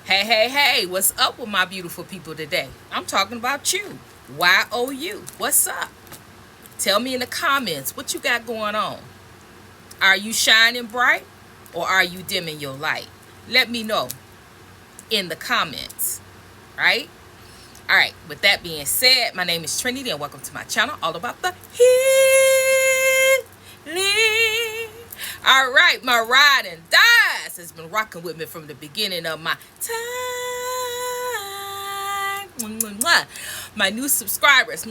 Hey, hey, hey, what's up with my beautiful people today? I'm talking about you. Y-O-U. What's up? Tell me in the comments what you got going on. Are you shining bright or are you dimming your light? Let me know in the comments, right? All right, with that being said, my name is Trinity and welcome to my channel all about the healing. All right, my ride and dies has been rocking with me from the beginning of my time. My new subscribers,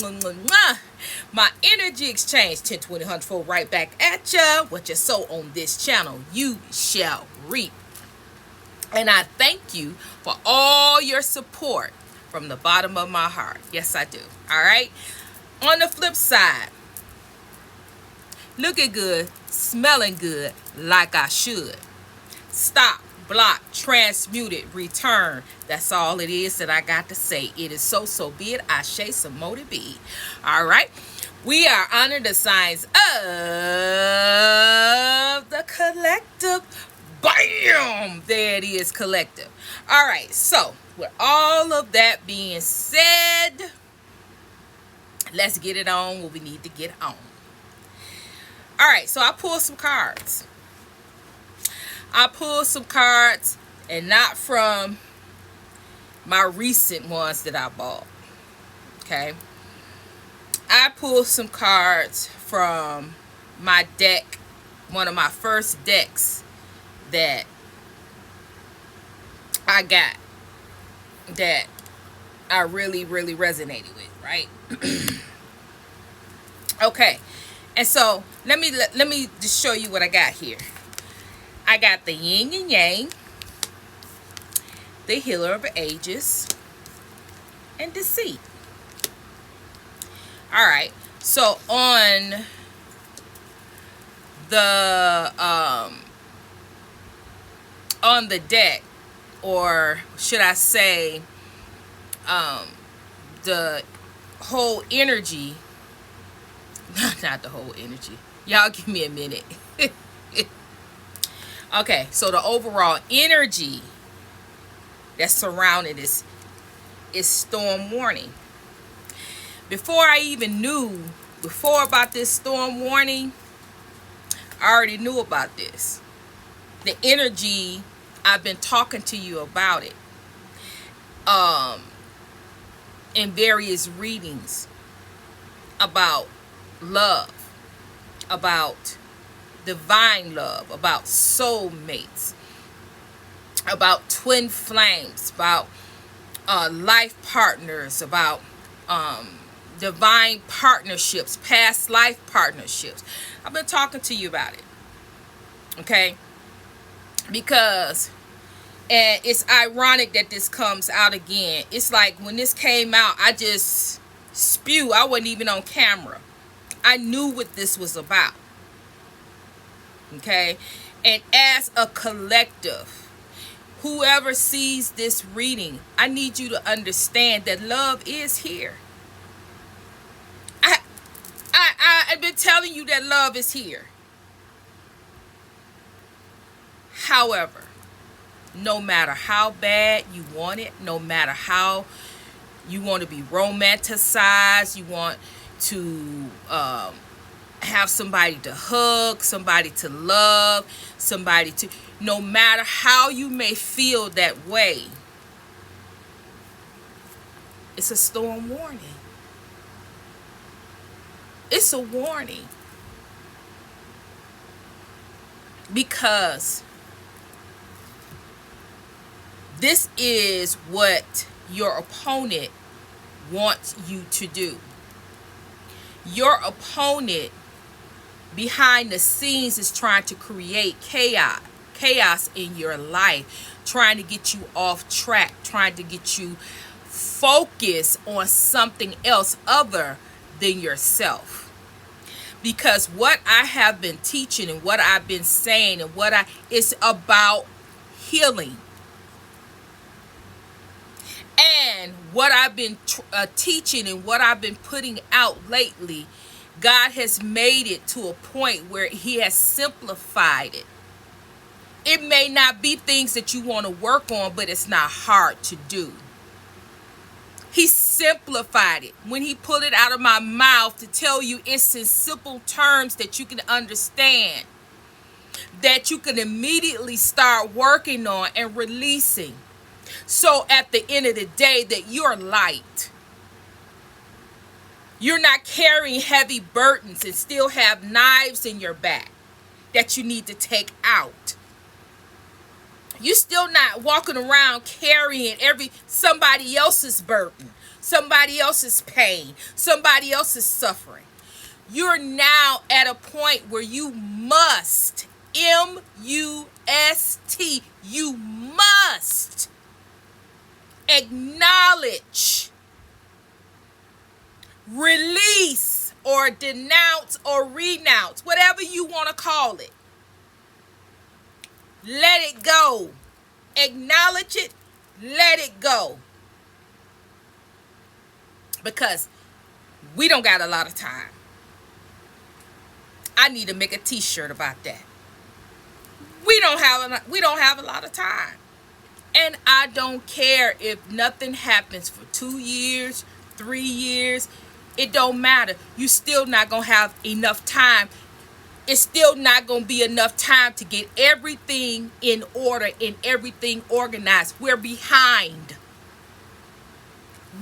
my energy exchange, 10, 20, 100 right back at ya. What you sow on this channel, you shall reap. And I thank you for all your support from the bottom of my heart. Yes, I do. All right. On the flip side, looking good, smelling good, like I should. Stop, block, transmute it, return. That's all it is that I got to say. It is so be it. Ashe, so mote it be. All right. We are under the signs of the collective. Bam! There it is, collective. All right. So, with all of that being said, let's get it on what we need to get on. All right, so I pulled some cards. And not from my recent ones that I bought. Okay. I pulled some cards from my deck, one of my first decks that I got that I really resonated with, right? Okay. And so let me just show you what I got here. I got the yin and yang, the healer of ages, and deceit. All right. So on the deck, or should I say the whole energy, not the whole energy. Y'all give me a minute. Okay, so the overall energy that's surrounding this is storm warning. Before I even knew about this storm warning, I already knew about this. The energy, I've been talking to you about it in various readings about love, about divine love, about soulmates, about twin flames, about life partners, about divine partnerships, past life partnerships. I've been talking to you about it. Okay? Because, and it's ironic that this comes out again. It's like when this came out, I just spew. I wasn't even on camera. I knew what this was about. Okay? And as a collective, whoever sees this reading, I need you to understand that love is here. I've been telling you that love is here. However, no matter how bad you want it, no matter how you want to be romanticized, you want to have somebody to hug, somebody to love, somebody to, no matter how you may feel that way, it's a storm warning. It's a warning. Because this is what your opponent wants you to do. Your opponent behind the scenes is trying to create chaos in your life, trying to get you off track, trying to get you focused on something else other than yourself. Because what I have been teaching and what I've been saying and it's about healing. And what I've been teaching and what I've been putting out lately, God has made it to a point where he has simplified it. It may not be things that you want to work on, but it's not hard to do. He simplified it when he pulled it out of my mouth to tell you it's in simple terms that you can understand, that you can immediately start working on and releasing. So at the end of the day, that you're light. You're not carrying heavy burdens and still have knives in your back that you need to take out. You still not walking around carrying somebody else's burden, somebody else's pain, somebody else's suffering. You're now at a point where you must, M-U-S-T, you must acknowledge, release, or denounce or renounce, whatever you want to call it. Let it go. Acknowledge it. Let it go. Because we don't got a lot of time. I need to make a t-shirt about that. We don't have a lot of time. And I don't care if nothing happens for 2 years, 3 years. It don't matter. You still not going to have enough time. It's still not going to be enough time to get everything in order and everything organized. We're behind.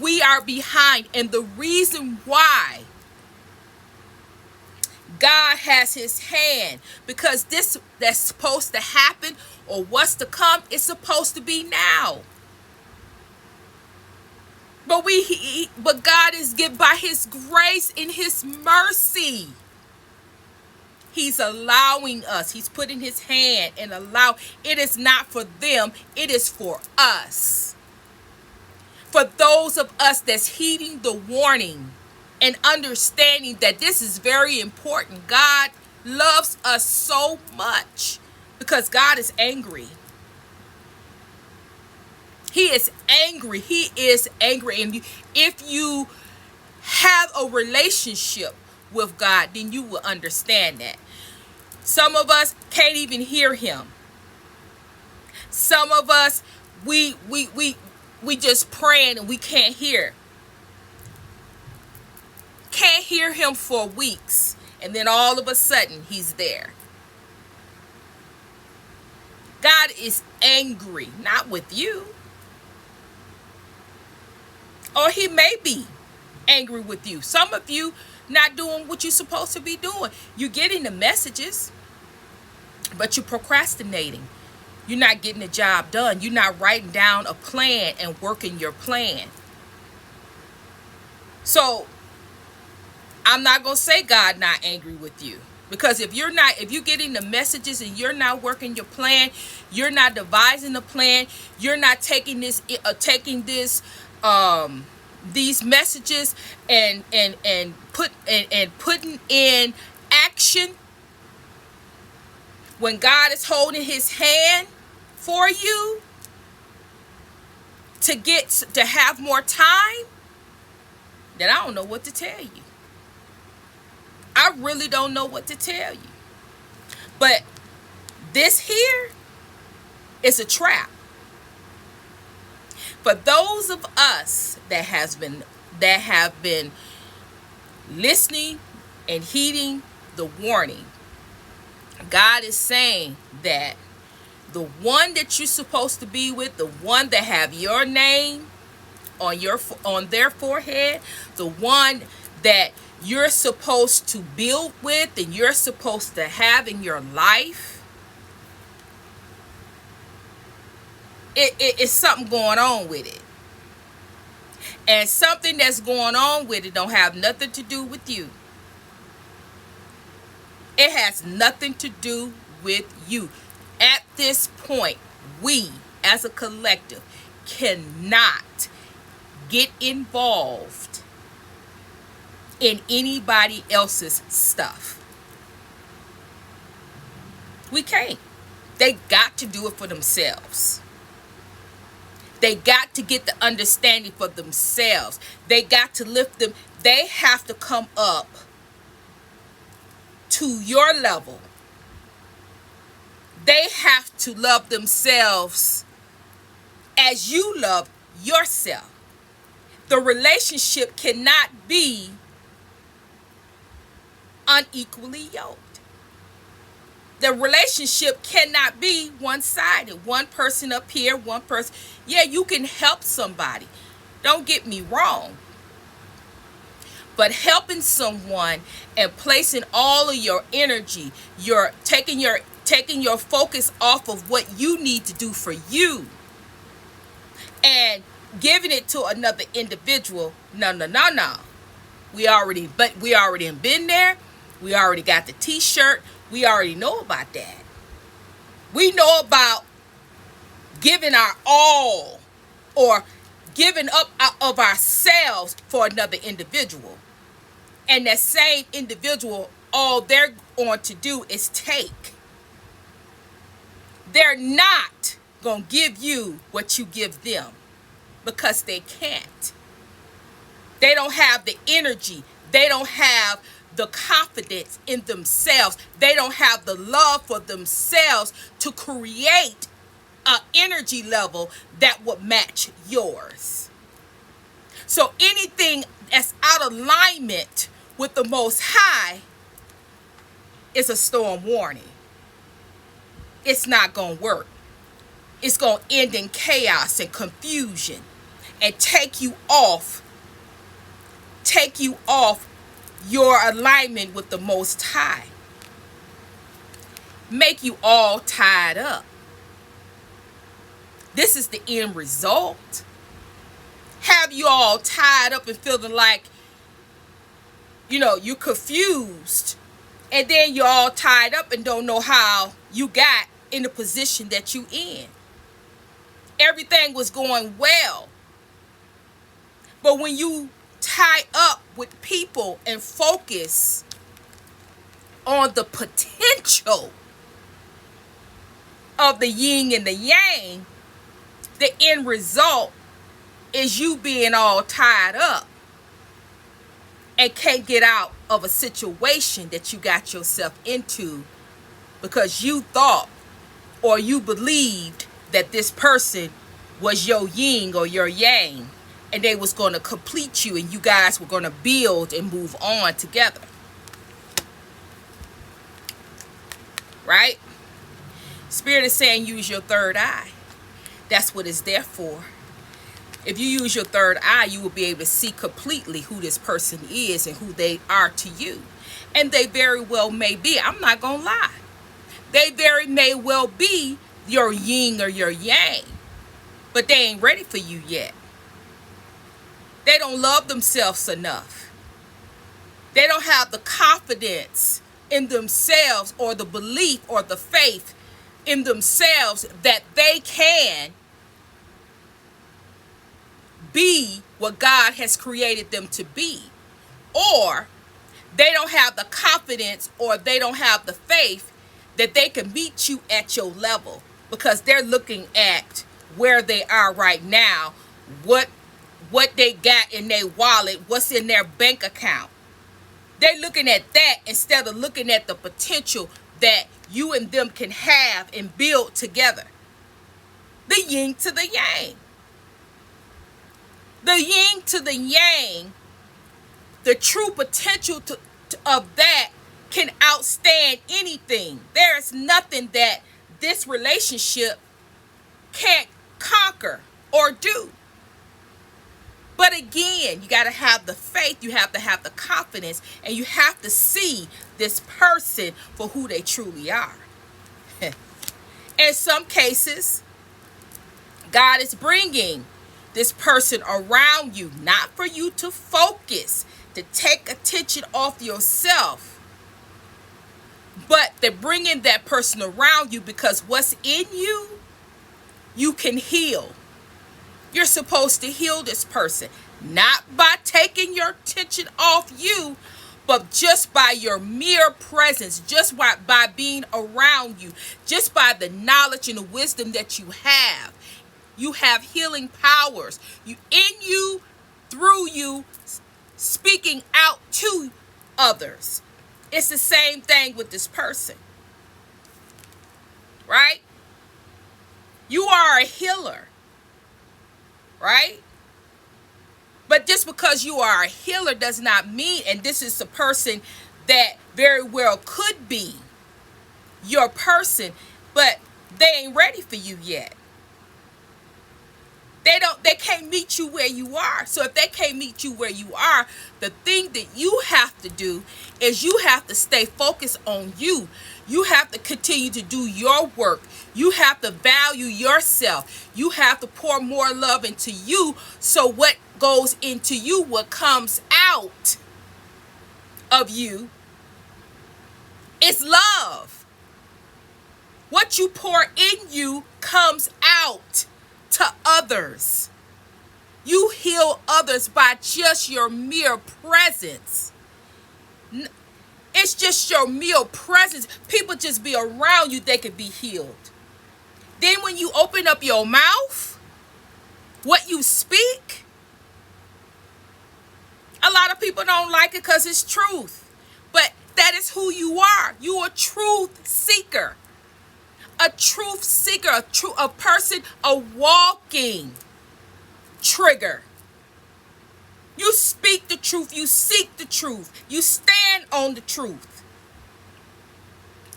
We are behind. And the reason why God has his hand, because this that's supposed to happen or what's to come is supposed to be now. But God is given by his grace and his mercy. He's allowing us. He's putting his hand and allow. It is not for them. It is for us. For those of us that's heeding the warning and understanding that this is very important. God loves us so much because God is angry. He is angry. He is angry. And if you have a relationship with God, then you will understand that. Some of us can't even hear him. Some of us, we just praying and we can't hear. Can't hear him for weeks. And then all of a sudden, he's there. God is angry, not with you. Or he may be angry with you. Some of you not doing what you're supposed to be doing. You're getting the messages, but you're procrastinating. You're not getting the job done. You're not writing down a plan and working your plan. So I'm not going to say God not angry with you. Because if you're getting the messages and you're not working your plan, you're not devising the plan, you're not taking these messages and putting in action, when God is holding his hand for you to have more time, then I don't know what to tell you. I really don't know what to tell you. But this here is a trap. For those of us that have been listening and heeding the warning, God is saying that the one that you're supposed to be with, the one that have your name on their forehead, the one that you're supposed to build with and you're supposed to have in your life, it's something going on with it. And something that's going on with it don't have nothing to do with you. It has nothing to do with you. At this point, we as a collective cannot get involved in anybody else's stuff. We can't. They got to do it for themselves. They got to get the understanding for themselves. They got to lift them. They have to come up to your level. They have to love themselves as you love yourself. The relationship cannot be unequally yoked. The relationship cannot be one-sided. One person up here, one person. Yeah, you can help somebody. Don't get me wrong. But helping someone and placing all of your energy, you're taking your focus off of what you need to do for you and giving it to another individual. No. We already been there. We already got the t-shirt. We already know about that. We know about giving our all or giving up of ourselves for another individual. And that same individual, all they're going to do is take. They're not going to give you what you give them because they can't. They don't have the energy. They don't have the confidence in themselves. They don't have the love for themselves to create an energy level that would match yours. So anything that's out of alignment with the Most High is a storm warning. It's not going to work. It's going to end in chaos and confusion and take you off your alignment with the Most High. Make you all tied up. This is the end result. Have you all tied up and feeling like, you're confused. And then you're all tied up and don't know how you got in the position that you in. Everything was going well. But when you tie up with people and focus on the potential of the yin and the yang, the end result is you being all tied up and can't get out of a situation that you got yourself into because you thought or you believed that this person was your yin or your yang and they was going to complete you and you guys were going to build and move on together. Right? Spirit is saying use your third eye. That's what it's there for. If you use your third eye, you will be able to see completely who this person is and who they are to you. And they very well may be. I'm not going to lie. They very may well be your yin or your yang. But they ain't ready for you yet. They don't love themselves enough. They don't have the confidence in themselves or the belief or the faith in themselves that they can be what God has created them to be. Or they don't have the confidence or they don't have the faith that they can meet you at your level because they're looking at where they are right now, what they got in their wallet, what's in their bank account. They're looking at that instead of looking at the potential that you and them can have and build together. The yin to the yang. The yin to the yang, the true potential of that can outstand anything. There is nothing that this relationship can't conquer or do. But again, you got to have the faith, you have to have the confidence, and you have to see this person for who they truly are. In some cases, God is bringing this person around you, not for you to focus, to take attention off yourself, but they're bringing that person around you because what's in you, you can heal. You're supposed to heal this person, not by taking your attention off you, but just by your mere presence, just by being around you, just by the knowledge and the wisdom that you have. You have healing powers. In you, through you, speaking out to others. It's the same thing with this person. right? You are a healer, right? But just because you are a healer does not mean, and this is a person that very well could be your person, but they ain't ready for you yet. They can't meet you where you are. So if they can't meet you where you are, the thing that you have to do is you have to stay focused on you. You have to continue to do your work. You have to value yourself. You have to pour more love into you. So what goes into you, what comes out of you, is love. What you pour in you comes out to others. You heal others by just your mere presence. It's just your mere presence. People just be around you, they could be healed. Then when you open up your mouth, what you speak, a lot of people don't like it because it's truth. But that is who you are. You're a truth seeker. A truth seeker, a person, a walking trigger. You speak the truth. You seek the truth. You stand on the truth.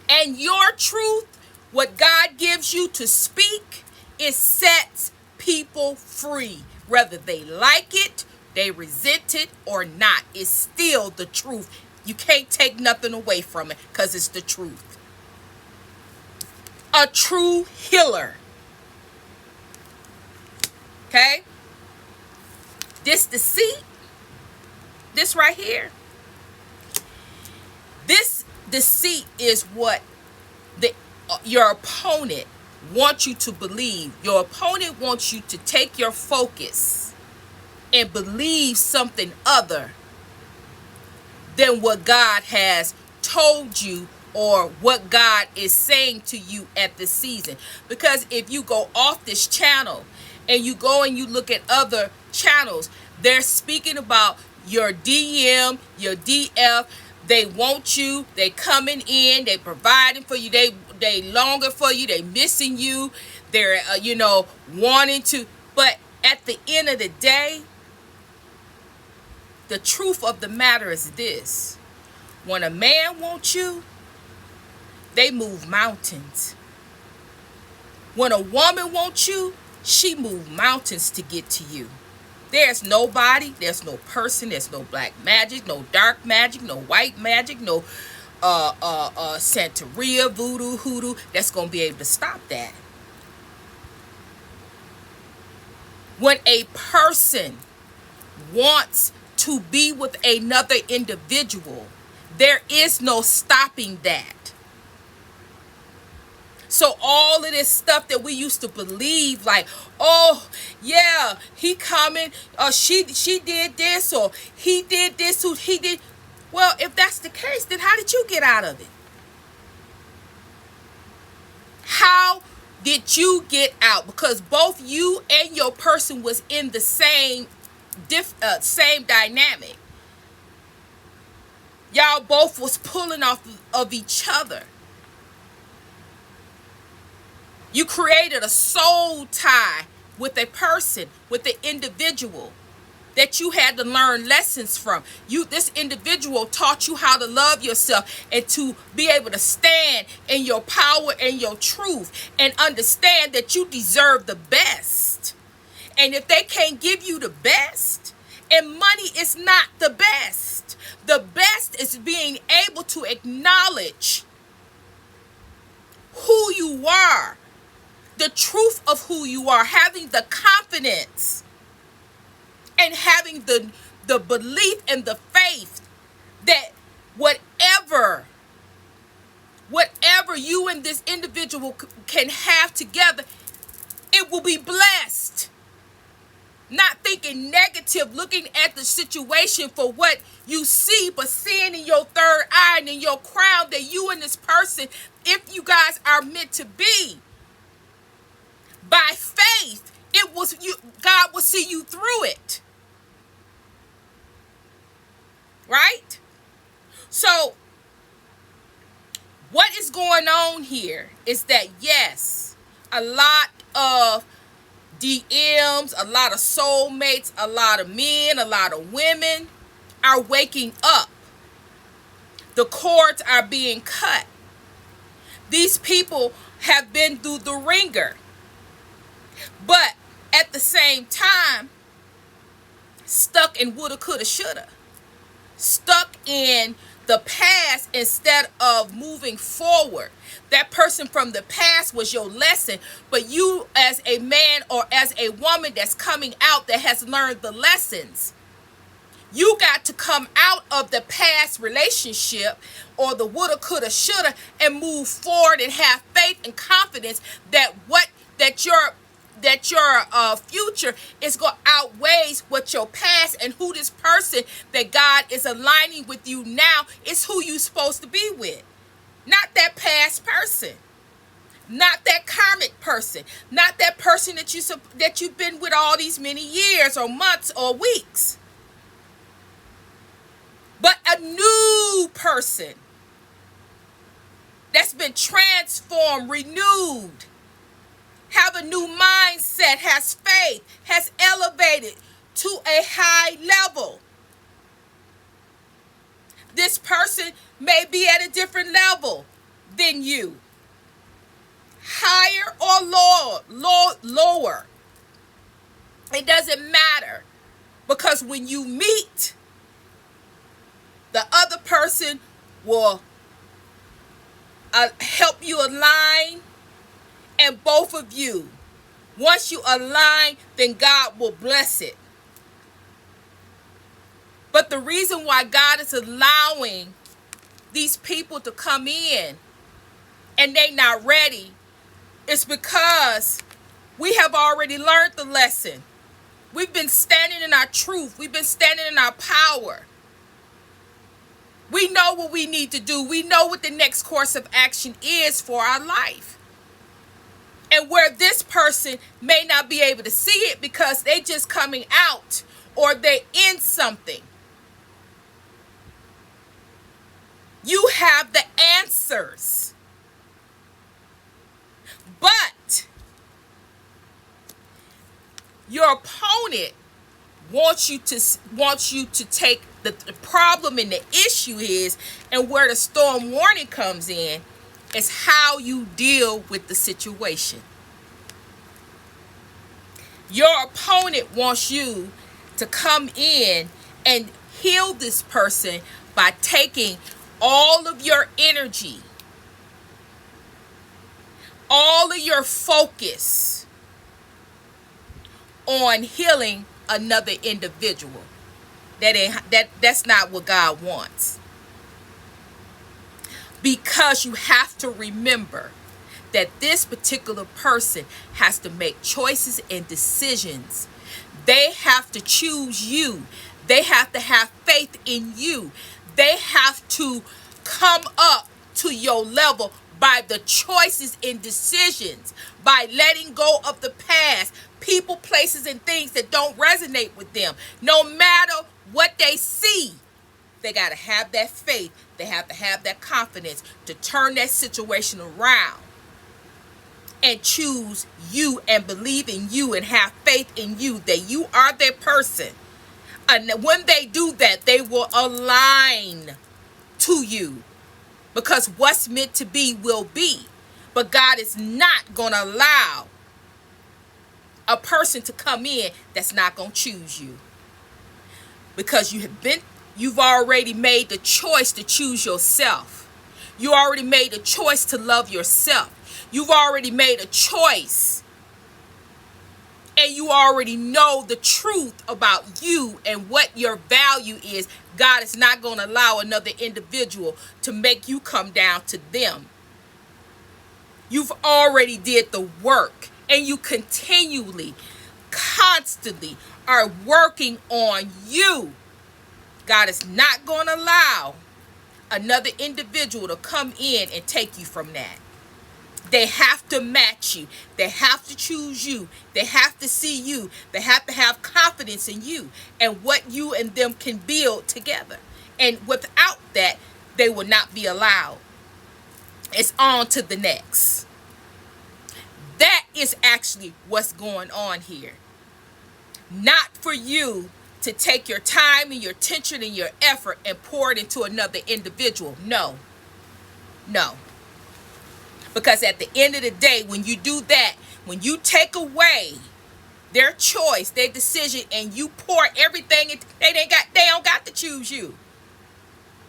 And your truth, what God gives you to speak, it sets people free. Whether they like it, they resent it, or not. It's still the truth. You can't take nothing away from it because it's the truth. A true healer. Okay? This deceit, this right here, this deceit is what your opponent wants you to believe. Your opponent wants you to take your focus and believe something other than what God has told you or what God is saying to you at this season. Because if you go off this channel and you go and you look at other channels, they're speaking about your DM, your DF. They want you. They coming in. They providing for you. They longer for you. They missing you. They're wanting to. But at the end of the day, the truth of the matter is this: when a man wants you, they move mountains. When a woman wants you, she moves mountains to get to you. There's nobody, there's no person, there's no black magic, no dark magic, no white magic, no Santeria, voodoo, hoodoo that's going to be able to stop that. When a person wants to be with another individual, there is no stopping that. So all of this stuff that we used to believe, like, oh yeah, he coming, she did this, or he did this, or he did. Well, if that's the case, then how did you get out of it? How did you get out? Because both you and your person was in the same dynamic. Y'all both was pulling off of each other. You created a soul tie with a person, with an individual that you had to learn lessons from. This individual taught you how to love yourself and to be able to stand in your power and your truth and understand that you deserve the best. And if they can't give you the best, and money is not the best. The best is being able to acknowledge who you are. The truth of who you are, having the confidence and having the belief and the faith that whatever you and this individual can have together, it will be blessed. Not thinking negative, looking at the situation for what you see, but seeing in your third eye and in your crown that you and this person, if you guys are meant to be, by faith, God will see you through it. Right? So What is going on here is that, yes, a lot of DMs, a lot of soulmates, a lot of men, a lot of women are waking up. The cords are being cut. These people have been through the ringer. But at the same time, stuck in woulda, coulda, shoulda. Stuck in the past instead of moving forward. That person from the past was your lesson, but you as a man or as a woman that's coming out that has learned the lessons, you got to come out of the past relationship or the woulda, coulda, shoulda and move forward and have faith and confidence that your future is going to outweighs what your past, and who this person that God is aligning with you now is who you're supposed to be with. Not that past person. Not that karmic person. Not that person that you've been with all these many years or months or weeks. But a new person that's been transformed, renewed, have a new mindset, has faith, has elevated to a high level. This person may be at a different level than you. Higher or lower. It doesn't matter. Because when you meet, the other person will help you align. And both of you, once you align, then God will bless it. But the reason why God is allowing these people to come in and they not ready is because we have already learned the lesson. We've been standing in our truth. We've been standing in our power. We know what we need to do. We know what the next course of action is for our life. And where this person may not be able to see it because they just coming out or they in something. You have the answers. But your opponent wants you to take the problem and the issue is, and where the storm warning comes in, is how you deal with the situation. Your opponent wants you to come in and heal this person by taking all of your energy, all of your focus on healing another individual. That's not what God wants. Because you have to remember that this particular person has to make choices and decisions. They have to choose you. They have to have faith in you. They have to come up to your level by the choices and decisions, by letting go of the past, people, places, and things that don't resonate with them. No matter what they see, they got to have that faith. They have to have that confidence to turn that situation around and choose you and believe in you and have faith in you that you are their person. And when they do that, they will align to you, because what's meant to be will be. But God is not going to allow a person to come in that's not going to choose you, because you've already made the choice to choose yourself. You already made a choice to love yourself. You've already made a choice. And you already know the truth about you and what your value is. God is not going to allow another individual to make you come down to them. You've already did the work, and you continually, constantly are working on you. God is not going to allow another individual to come in and take you from that. They have to match you. They have to choose you. They have to see you. They have to have confidence in you and what you and them can build together. And without that, they will not be allowed. It's on to the next. That is actually what's going on here. Not for you to take your time and your attention and your effort and pour it into another individual. No. No. Because at the end of the day, when you do that, when you take away their choice, their decision, and you pour everything in, they don't got to choose you.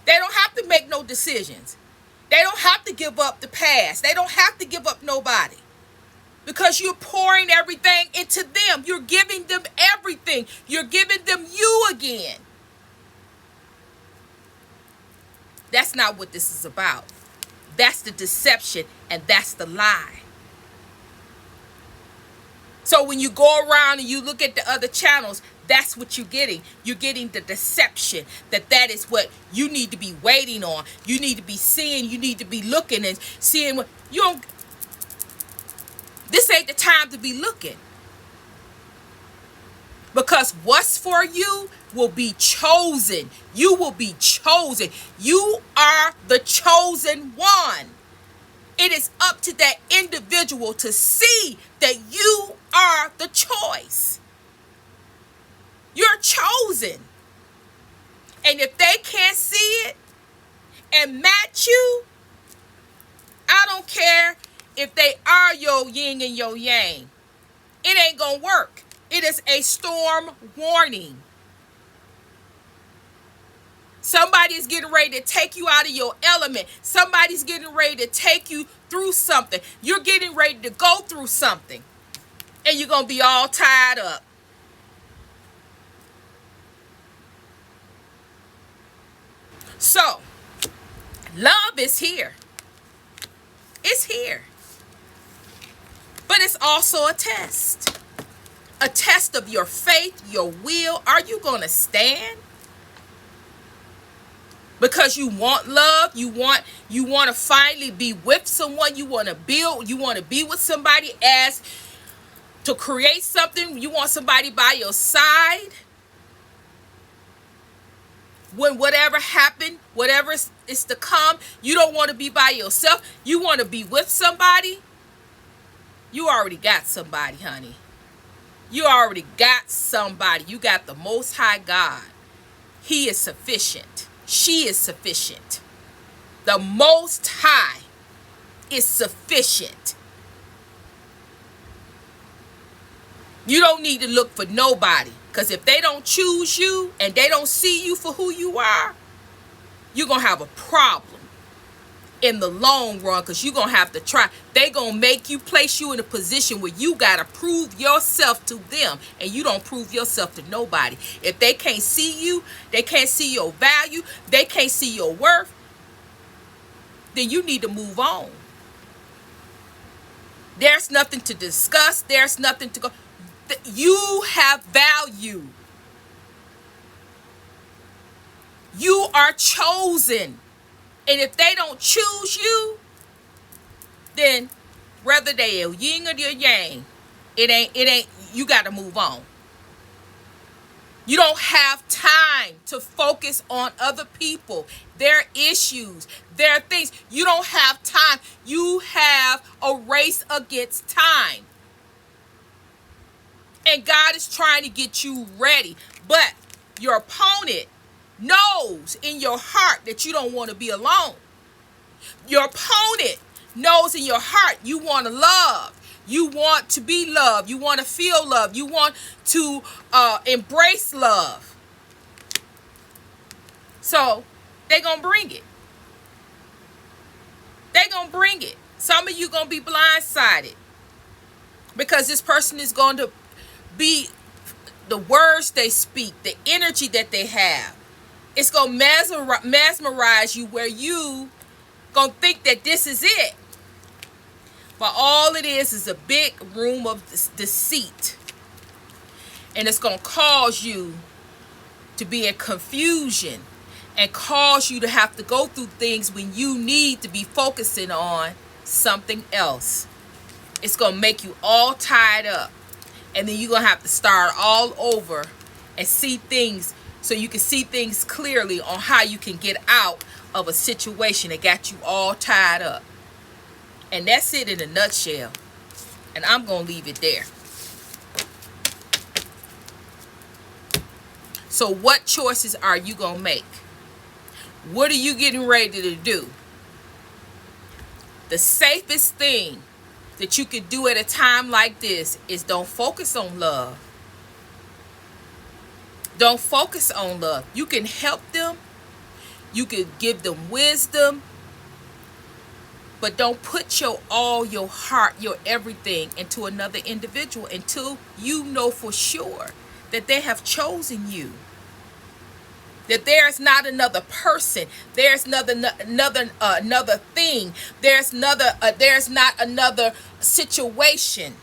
They don't have to make no decisions. They don't have to give up the past. They don't have to give up nobody. Because you're pouring everything into them. You're giving them everything. You're giving them you again. That's not what this is about. That's the deception, and that's the lie. So when you go around and you look at the other channels, that's what you're getting. You're getting the deception, that is what you need to be waiting on. You need to be seeing, you need to be looking and seeing what you don't. This ain't the time to be looking. Because what's for you will be chosen. You will be chosen. You are the chosen one. It is up to that individual to see that you are the choice. You're chosen. And if they can't see it and match you, I don't care if they are your yin and your yang. It ain't gonna work. It is a storm warning. Somebody's getting ready to take you out of your element. Somebody's getting ready to take you through something. You're getting ready to go through something. And you're going to be all tied up. So, love is here. It's here. But it's also a test. A test of your faith, your will. Are you going to stand? Because you want love, you want to finally be with someone, you want to build, you want to be with somebody as to create something, you want somebody by your side. When whatever happened, whatever is to come, you don't want to be by yourself. You want to be with somebody. You already got somebody, honey. You already got somebody. You got the Most High God. He is sufficient. She is sufficient. The Most High is sufficient. You don't need to look for nobody. Because if they don't choose you and they don't see you for who you are, you're going to have a problem in the long run, because you're going to have to try. They're going to make you, place you in a position where you got to prove yourself to them, and you don't prove yourself to nobody. If they can't see you, they can't see your value, they can't see your worth, then you need to move on. There's nothing to discuss. There's nothing to go. You have value. You are chosen. And if they don't choose you, then whether they are yin or they're yang, it ain't, you got to move on. You don't have time to focus on other people, their issues, their things. You don't have time. You have a race against time. And God is trying to get you ready. But your opponent knows in your heart that you don't want to be alone. Your opponent knows in your heart you want to love. You want to be loved. You want to feel love. You want to embrace love. So they're going to bring it. They're going to bring it. Some of you going to be blindsided. Because this person is going to be, the words they speak, the energy that they have, it's going to mesmerize you, where you going to think that this is it. But all it is a big room of deceit. And it's going to cause you to be in confusion and cause you to have to go through things when you need to be focusing on something else. It's going to make you all tied up. And then you're going to have to start all over and see things, so you can see things clearly on how you can get out of a situation that got you all tied up. And that's it in a nutshell. And I'm going to leave it there. So what choices are you going to make? What are you getting ready to do? The safest thing that you could do at a time like this is don't focus on love. Don't focus on love. You can help them. You can give them wisdom. But don't put your all, your heart, your everything into another individual until you know for sure that they have chosen you. That there's not another person. There's another thing. There's not another situation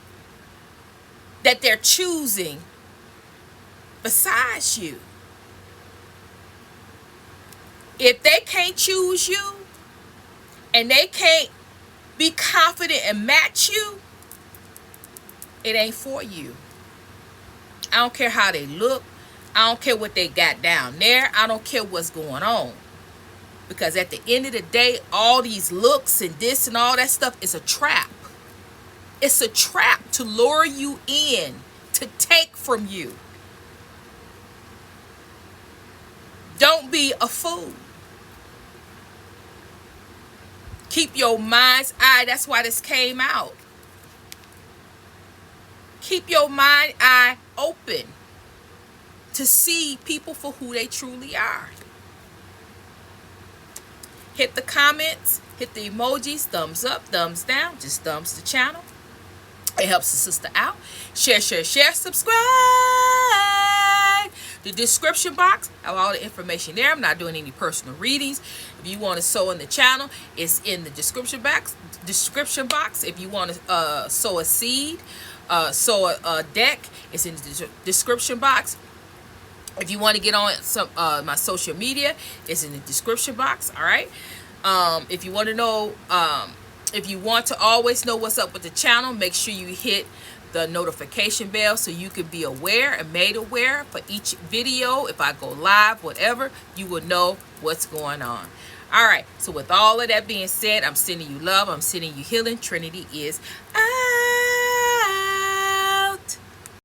that they're choosing besides you. If they can't choose you and they can't be confident and match you, it ain't for you. I don't care how they look. I don't care what they got down there. I don't care what's going on. Because at the end of the day, all these looks and this and all that stuff is a trap. It's a trap to lure you in, to take from you. Don't be a fool. Keep your mind's eye. That's why this came out. Keep your mind eye open to see people for who they truly are. Hit the comments, hit the emojis, thumbs up, thumbs down, just thumbs the channel. It helps the sister out. Share, subscribe. The description box, I have all the information there. I'm not doing any personal readings. If you want to sew in the channel, it's in the description box. If you want to sow a seed, sow a deck, it's in the description box. If you want to get on some my social media, it's in the description box. All right. If you want to know, if you want to always know what's up with the channel, make sure you hit the notification bell so you can be aware and made aware for each video. If I go live, whatever, you will know what's going on. All right. So with all of that being said, I'm sending you love. I'm sending you healing. Trinity is out.